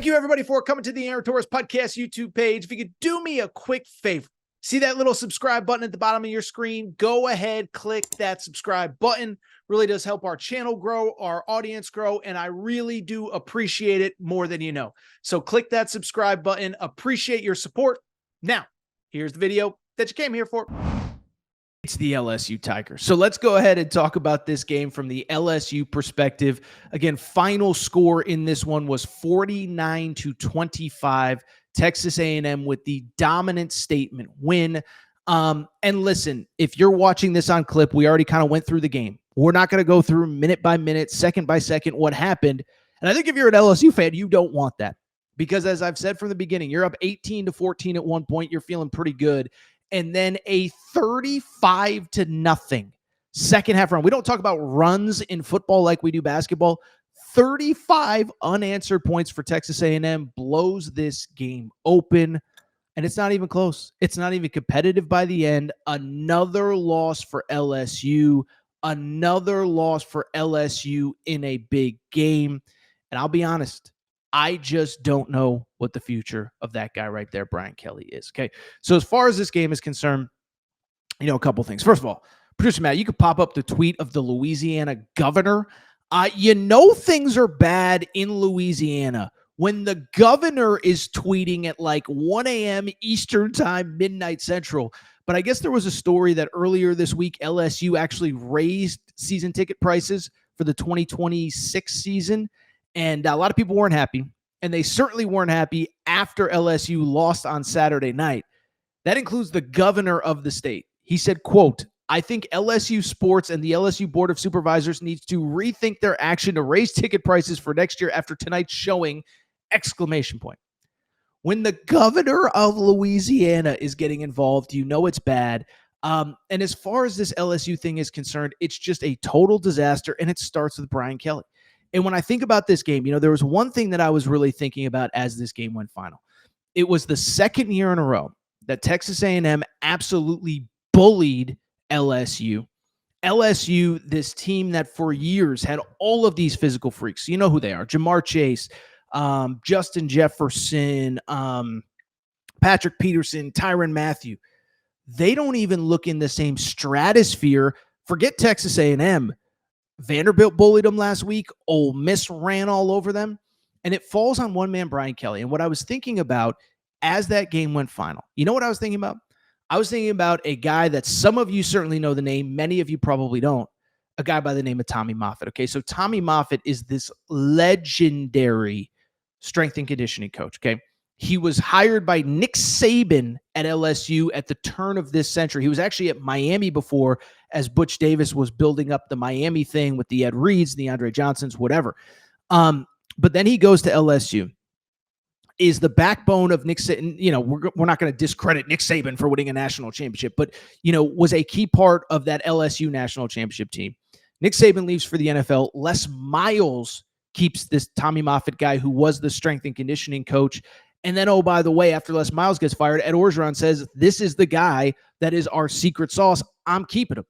Thank you, everybody, for coming to the Aaron Torres Podcast YouTube page. If you could do me a quick favor, see that little subscribe button at the bottom of your screen? Go ahead, click that subscribe button. Really does help our channel grow, our audience grow, and I really do appreciate it more than you know. So click that subscribe button. Appreciate your support. Now, here's the video that you came here for. It's the LSU Tigers. So let's go ahead and talk about this game from the LSU perspective. Again, final score in this one was 49-25. Texas A&M with the dominant statement win. And listen, if you're watching this on clip, we already kind of went through the game. We're not going to go through minute by minute, second by second what happened. And I think if you're an LSU fan, you don't want that. Because as I've said from the beginning, you're up 18-14 at one point. You're feeling pretty good. And then a 35-0 second half run. We don't talk about runs in football like we do basketball. 35 unanswered points for Texas A&M blows this game open. And it's not even close. It's not even competitive by the end. Another loss for LSU. Another loss for LSU in a big game. And I'll be honest, I just don't know what the future of that guy right there, Brian Kelly, is. Okay. So as far as this game is concerned, a couple things. First of all, producer Matt, you could pop up the tweet of the Louisiana governor. Things are bad in Louisiana when the governor is tweeting at like 1 a.m. Eastern time, midnight Central. But I guess there was a story that earlier this week, LSU actually raised season ticket prices for the 2026 season. And a lot of people weren't happy, and they certainly weren't happy after LSU lost on Saturday night. That includes the governor of the state. He said, quote, "I think LSU sports and the LSU Board of Supervisors needs to rethink their action to raise ticket prices for next year after tonight's showing, !" When the governor of Louisiana is getting involved, you know it's bad. And as far as this LSU thing is concerned, it's just a total disaster, and it starts with Brian Kelly. And when I think about this game, there was one thing that I was really thinking about as this game went final. It was the second year in a row that Texas A&M absolutely bullied LSU. LSU, this team that for years had all of these physical freaks. You know who they are. Jamar Chase, Justin Jefferson, Patrick Peterson, Tyrann Mathieu. They don't even look in the same stratosphere. Forget Texas A&M. Vanderbilt bullied them last week. Ole Miss ran all over them. And it falls on one man, Brian Kelly. And what I was thinking about as that game went final, you know what I was thinking about? I was thinking about a guy that some of you certainly know the name. Many of you probably don't. A guy by the name of Tommy Moffett. Okay, so Tommy Moffett is this legendary strength and conditioning coach. Okay, he was hired by Nick Saban at LSU at the turn of this century. He was actually at Miami before, as Butch Davis was building up the Miami thing with the Ed Reeds, the Andre Johnsons, whatever. But then he goes to LSU, is the backbone of Nick Saban. We're not going to discredit Nick Saban for winning a national championship, but, was a key part of that LSU national championship team. Nick Saban leaves for the NFL. Les Miles keeps this Tommy Moffett guy who was the strength and conditioning coach. And then, oh, by the way, after Les Miles gets fired, Ed Orgeron says, this is the guy that is our secret sauce. I'm keeping him.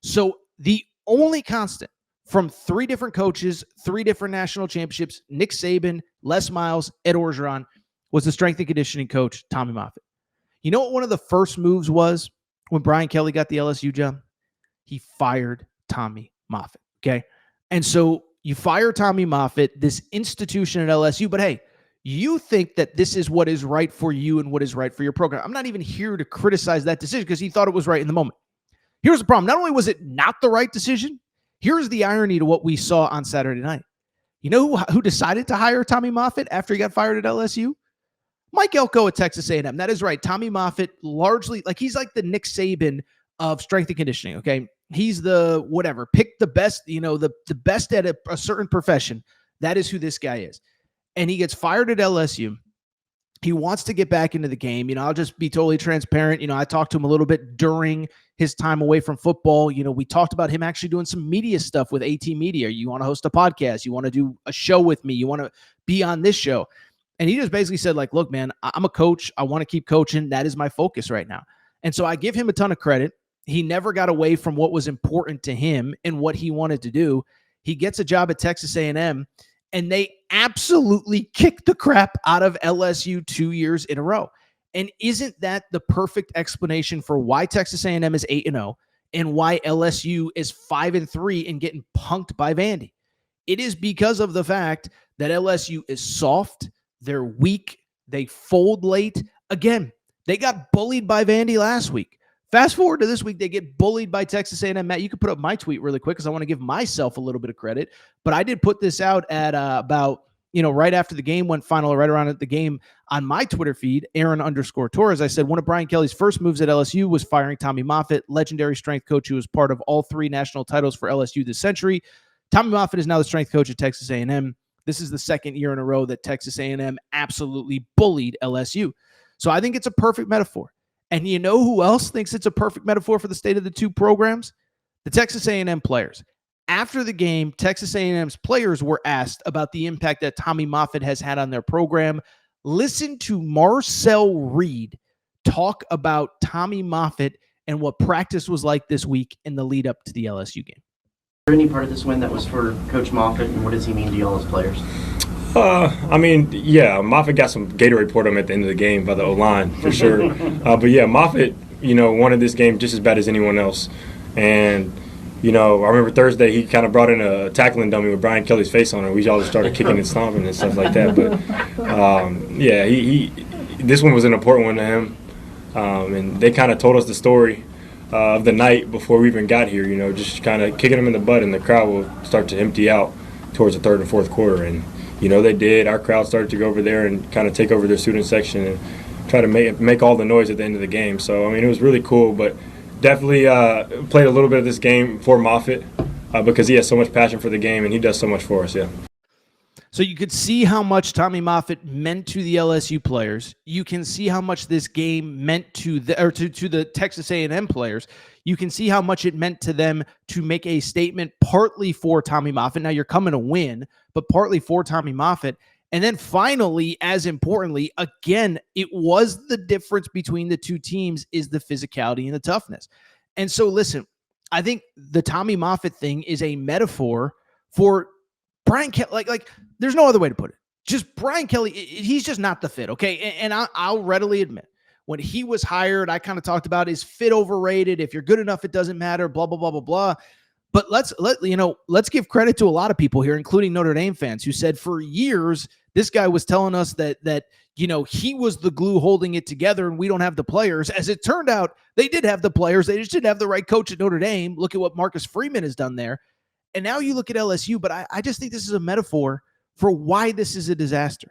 So the only constant from three different coaches, three different national championships, Nick Saban, Les Miles, Ed Orgeron, was the strength and conditioning coach, Tommy Moffett. You know what one of the first moves was when Brian Kelly got the LSU job? He fired Tommy Moffett, okay? And so you fire Tommy Moffett, this institution at LSU, but hey, you think that this is what is right for you and what is right for your program. I'm not even here to criticize that decision because he thought it was right in the moment. Here's the problem. Not only was it not the right decision, here's the irony to what we saw on Saturday night. You know who decided to hire Tommy Moffett after he got fired at LSU? Mike Elko at Texas A&M. That is right. Tommy Moffett largely, he's like the Nick Saban of strength and conditioning, okay? He's the whatever. Pick the best, the best at a certain profession. That is who this guy is. And he gets fired at LSU. He wants to get back into the game. I'll just be totally transparent. I talked to him a little bit during his time away from football. We talked about him actually doing some media stuff with AT Media. You want to host a podcast? You want to do a show with me? You want to be on this show? And he just basically said, look, man, I'm a coach. I want to keep coaching. That is my focus right now. And so I give him a ton of credit. He never got away from what was important to him and what he wanted to do. He gets a job at Texas A&M. and they absolutely kicked the crap out of LSU 2 years in a row. And isn't that the perfect explanation for why Texas A&M is 8-0 and why LSU is 5-3 and getting punked by Vandy? It is because of the fact that LSU is soft, they're weak, they fold late. Again, they got bullied by Vandy last week. Fast forward to this week, they get bullied by Texas A&M. Matt, you can put up my tweet really quick because I want to give myself a little bit of credit. But I did put this out at about, right after the game went final, right around at the game on my Twitter feed, Aaron_Torres. I said one of Brian Kelly's first moves at LSU was firing Tommy Moffett, legendary strength coach who was part of all 3 national titles for LSU this century. Tommy Moffett is now the strength coach at Texas A&M. This is the second year in a row that Texas A&M absolutely bullied LSU. So I think it's a perfect metaphor. And you know who else thinks it's a perfect metaphor for the state of the 2 programs? The Texas A&M players. After the game, Texas A&M's players were asked about the impact that Tommy Moffett has had on their program. Listen to Marcel Reed talk about Tommy Moffett and what practice was like this week in the lead up to the LSU game. Is there any part of this win that was for Coach Moffett, and what does he mean to y'all as players? Moffett got some Gatorade poured on him at the end of the game by the O-line, for sure. Moffett, wanted this game just as bad as anyone else. And, I remember Thursday he kind of brought in a tackling dummy with Brian Kelly's face on it. We all just started kicking and stomping and stuff like that. But, this one was an important one to him. And they kind of told us the story of the night before we even got here, just kind of kicking them in the butt, and the crowd will start to empty out towards the third and fourth quarter. And, they did. Our crowd started to go over there and kind of take over their student section and try to make all the noise at the end of the game. So, it was really cool, but definitely played a little bit of this game for Moffett because he has so much passion for the game and he does so much for us, yeah. So you could see how much Tommy Moffett meant to the LSU players. You can see how much this game meant to the Texas A&M players. You can see how much it meant to them to make a statement partly for Tommy Moffett. Now you're coming to win, but partly for Tommy Moffett. And then finally, as importantly, again, it was the difference between the 2 teams is the physicality and the toughness. And so listen, I think the Tommy Moffett thing is a metaphor for Brian Kelly. Like there's no other way to put it. Just Brian Kelly, he's just not the fit, okay? And I'll readily admit, when he was hired, I kind of talked about is fit overrated? If you're good enough, it doesn't matter, blah, blah, blah, blah, blah. But let's give credit to a lot of people here, including Notre Dame fans, who said for years this guy was telling us that he was the glue holding it together and we don't have the players. As it turned out, they did have the players. They just didn't have the right coach at Notre Dame. Look at what Marcus Freeman has done there. And now you look at LSU, but I just think this is a metaphor for why this is a disaster.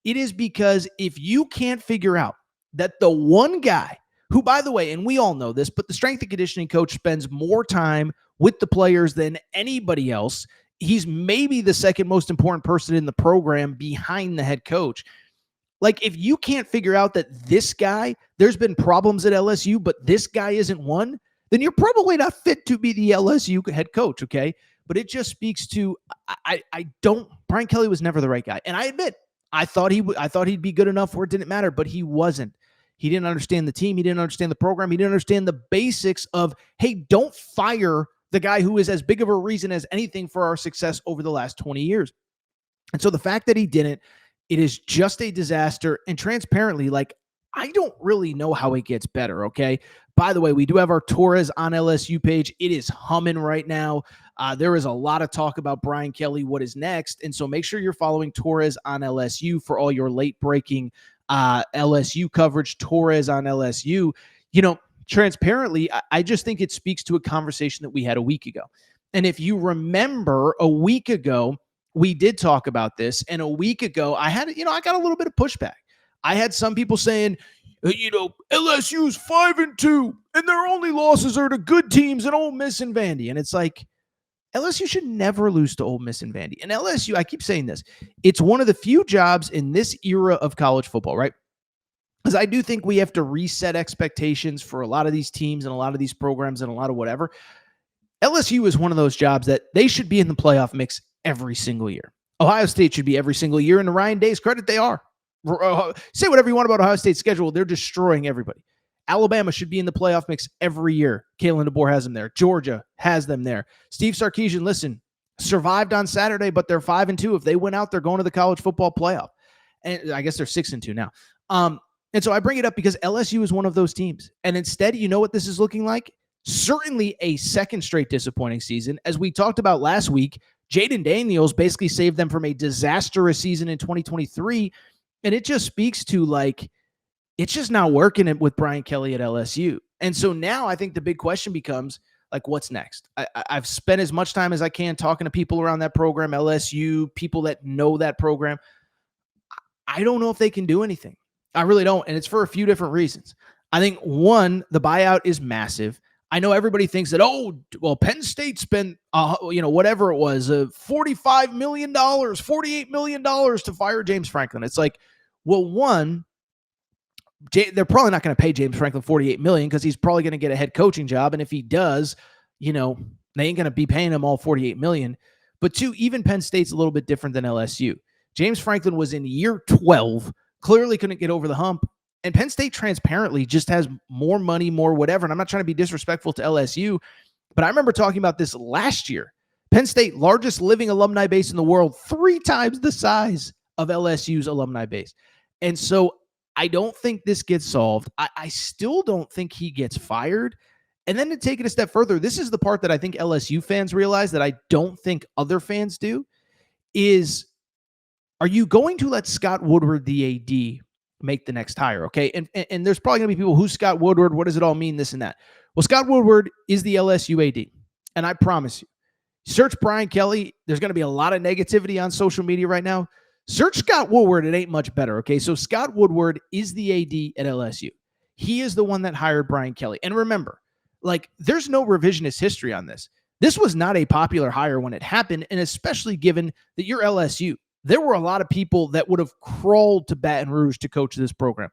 It is because if you can't figure out that the one guy who, by the way, and we all know this, but the strength and conditioning coach spends more time with the players than anybody else. He's maybe the second most important person in the program behind the head coach. Like, if you can't figure out that this guy, there's been problems at LSU, but this guy isn't one, then you're probably not fit to be the LSU head coach, okay? But it just speaks to, Brian Kelly was never the right guy. And I admit, I thought he'd be good enough where it didn't matter, but he wasn't. He didn't understand the team. He didn't understand the program. He didn't understand the basics of, hey, don't fire the guy who is as big of a reason as anything for our success over the last 20 years. And so the fact that he didn't, it is just a disaster. And transparently, like, I don't really know how it gets better, okay? By the way, we do have our Torres on LSU page. It is humming right now. There is a lot of talk about Brian Kelly, what is next. And so make sure you're following Torres on LSU for all your late-breaking LSU coverage. Torres on LSU. Transparently, I just think it speaks to a conversation that we had a week ago. And if you remember, a week ago, we did talk about this. And a week ago, I got a little bit of pushback. I had some people saying, LSU's 5-2, and their only losses are to good teams and Ole Miss and Vandy. And it's like, LSU should never lose to Ole Miss and Vandy. And LSU, I keep saying this, it's one of the few jobs in this era of college football, right? Because I do think we have to reset expectations for a lot of these teams and a lot of these programs and a lot of whatever. LSU is one of those jobs that they should be in the playoff mix every single year. Ohio State should be every single year. And to Ryan Day's credit, they are. Say whatever you want about Ohio State's schedule. They're destroying everybody. Alabama should be in the playoff mix every year. Kalen DeBoer has them there. Georgia has them there. Steve Sarkisian, listen, survived on Saturday, but they're 5-2. If they win out, they're going to the college football playoff. And I guess they're 6-2 now. And so I bring it up because LSU is one of those teams. And instead, you know what this is looking like? Certainly a second straight disappointing season. As we talked about last week, Jaden Daniels basically saved them from a disastrous season in 2023. And it just speaks to, like, it's just not working with Brian Kelly at LSU. And so now I think the big question becomes, like, what's next? I've spent as much time as I can talking to people around that program, LSU, people that know that program. I don't know if they can do anything. I really don't. And it's for a few different reasons. I think, one, the buyout is massive. I know everybody thinks that, oh, well, Penn State spent, whatever it was, $45 million, $48 million to fire James Franklin. It's like, well, one, they're probably not going to pay James Franklin $48 million because he's probably going to get a head coaching job. And if he does, they ain't going to be paying him all $48 million. But two, even Penn State's a little bit different than LSU. James Franklin was in year 12, clearly couldn't get over the hump. And Penn State transparently just has more money, more whatever. And I'm not trying to be disrespectful to LSU, but I remember talking about this last year. Penn State, largest living alumni base in the world, 3 times the size of LSU's alumni base. And so I don't think this gets solved. I still don't think he gets fired. And then to take it a step further, this is the part that I think LSU fans realize that I don't think other fans do, is, are you going to let Scott Woodward, the AD, make the next hire? Okay. And there's probably going to be people, who's Scott Woodward? What does it all mean? This and that. Well, Scott Woodward is the LSU AD. And I promise you, search Brian Kelly. There's going to be a lot of negativity on social media right now. Search Scott Woodward. It ain't much better. Okay. So Scott Woodward is the AD at LSU. He is the one that hired Brian Kelly. And remember, like, there's no revisionist history on this. This was not a popular hire when it happened. And especially given that you're LSU. There were a lot of people that would have crawled to Baton Rouge to coach this program.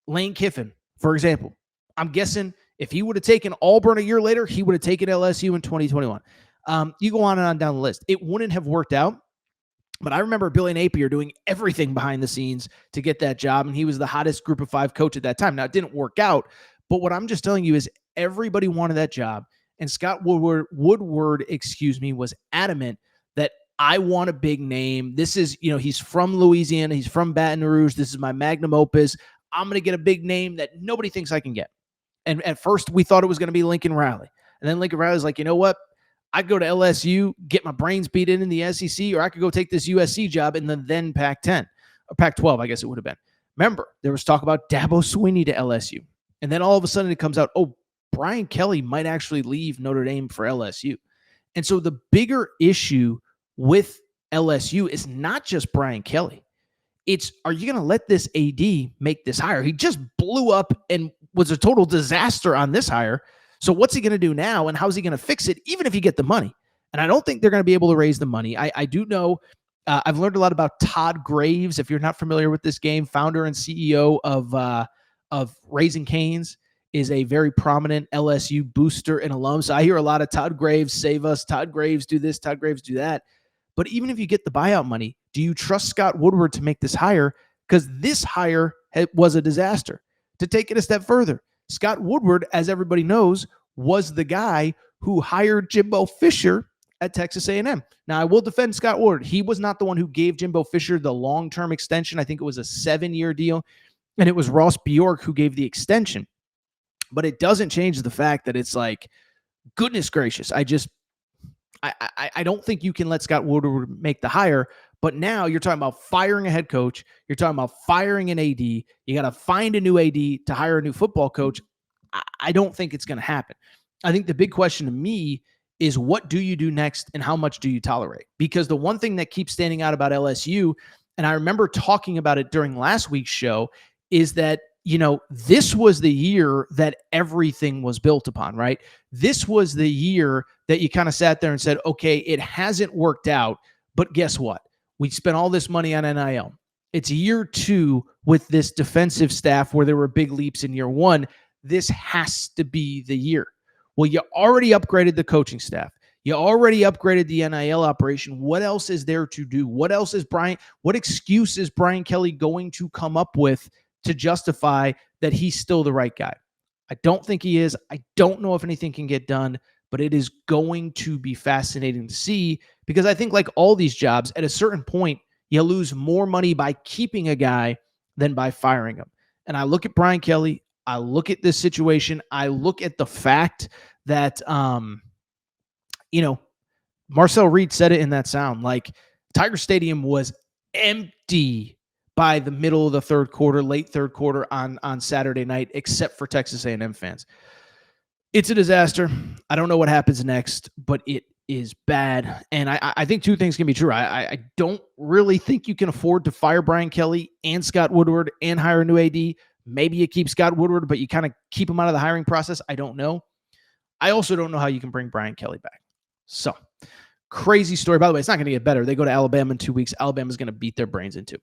Lane Kiffin, for example. I'm guessing if he would have taken Auburn a year later, he would have taken LSU in 2021. You go on and on down the list. It wouldn't have worked out. But I remember Billy Napier doing everything behind the scenes to get that job, and he was the hottest Group of 5 coach at that time. Now, it didn't work out, but what I'm just telling you is everybody wanted that job, and Scott Woodward, was adamant that I want a big name. This is, he's from Louisiana. He's from Baton Rouge. This is my magnum opus. I'm going to get a big name that nobody thinks I can get. And at first we thought it was going to be Lincoln Riley. And then Lincoln Riley's like, you know what? I'd go to LSU, get my brains beat in the SEC, or I could go take this USC job in the then Pac-10 or Pac-12, I guess it would have been. Remember, there was talk about Dabo Swinney to LSU. And then all of a sudden it comes out, oh, Brian Kelly might actually leave Notre Dame for LSU. And so the bigger issue with LSU is not just Brian Kelly. It's, are you going to let this AD make this hire? He just blew up and was a total disaster on this hire. So what's he going to do now, and how's he going to fix it, even if you get the money? And I don't think they're going to be able to raise the money. I do know, I've learned a lot about Todd Graves. If you're not familiar with this game, founder and CEO of Raising Cane's, is a very prominent LSU booster and alum. So I hear a lot of Todd Graves save us, Todd Graves do this, Todd Graves do that. But even if you get the buyout money, do you trust Scott Woodward to make this hire? Because this hire was a disaster. To take it a step further, Scott Woodward, as everybody knows, was the guy who hired Jimbo Fisher at Texas A&M. Now, I will defend Scott Woodward. He was not the one who gave Jimbo Fisher the long-term extension. I think it was a 7-year deal, and it was Ross Bjork who gave the extension. But it doesn't change the fact that it's like, goodness gracious, I don't think you can let Scott Woodward make the hire. But now you're talking about firing a head coach. You're talking about firing an AD. You got to find a new AD to hire a new football coach. I don't think it's going to happen. I think the big question to me is, what do you do next and how much do you tolerate? Because the one thing that keeps standing out about LSU, and I remember talking about it during last week's show, is that, this was the year that everything was built upon, right? This was the year that you kind of sat there and said, okay, it hasn't worked out, but guess what? We spent all this money on NIL. It's year 2 with this defensive staff where there were big leaps in year 1. This has to be the year. Well, you already upgraded the coaching staff. You already upgraded the NIL operation. What else is there to do? What excuse is Brian Kelly going to come up with to justify that he's still the right guy? I don't think he is. I don't know if anything can get done, but it is going to be fascinating to see because I think like all these jobs, at a certain point, you lose more money by keeping a guy than by firing him. And I look at Brian Kelly, I look at this situation, I look at the fact that, Marcel Reed said it in that sound, like Tiger Stadium was empty by the middle of the third quarter, late third quarter on Saturday night, except for Texas A&M fans. It's a disaster. I don't know what happens next, but it is bad. And I think two things can be true. I don't really think you can afford to fire Brian Kelly and Scott Woodward and hire a new AD. Maybe you keep Scott Woodward, but you kind of keep him out of the hiring process. I don't know. I also don't know how you can bring Brian Kelly back. So, crazy story. By the way, it's not going to get better. They go to Alabama in 2 weeks. Alabama's going to beat their brains into.